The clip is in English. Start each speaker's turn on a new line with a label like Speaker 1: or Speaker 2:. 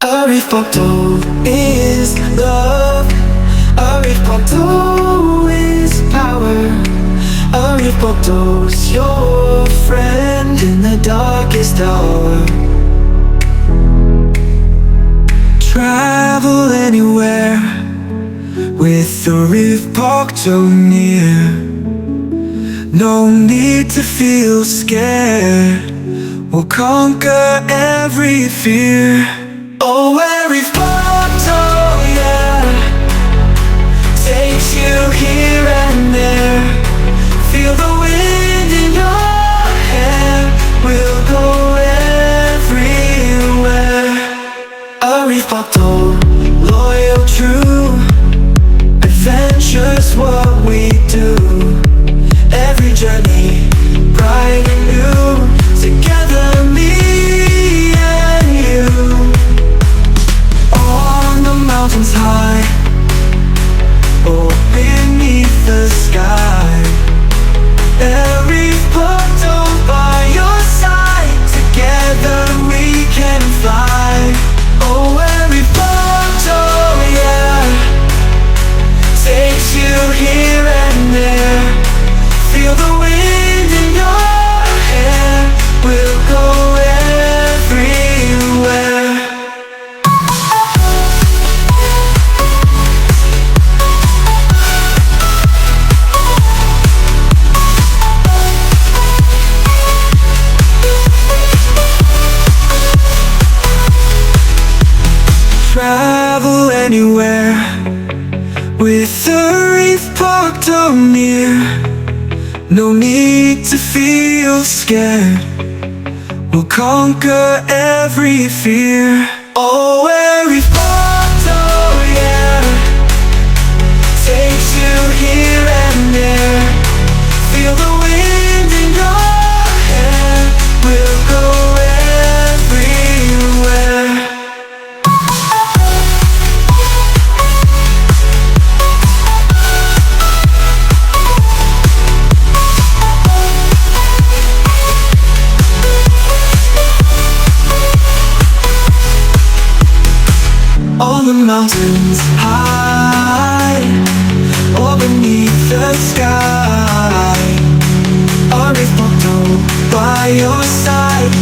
Speaker 1: Ariefpokto is love. Ariefpokto is power. Ariefpokto's your friend in the darkest hour. Travel anywhere with Ariefpokto near. No need to feel scared, we'll conquer every fear. Oh, Ariefpokto, yeah, takes you here and there. Feel the wind in your hair, we'll go everywhere. Ariefpokto, loyal, true, adventure's what we do. Every journey, bright and new, together me and you. On the mountains high, or beneath the sky, Ariefpokto by your side, together we can fly. Oh, Ariefpokto, yeah, takes you here and there. Feel the wind in your hair, we'll go everywhere. Travel anywhere with Ariefpokto near. No need to feel scared, we'll conquer every fear. Oh, Ariefpokto, yeah, takes you here and there. Feel the wind in your hair, we'll go everywhere. On the mountains high, or beneath the sky, Ariefpokto by your side.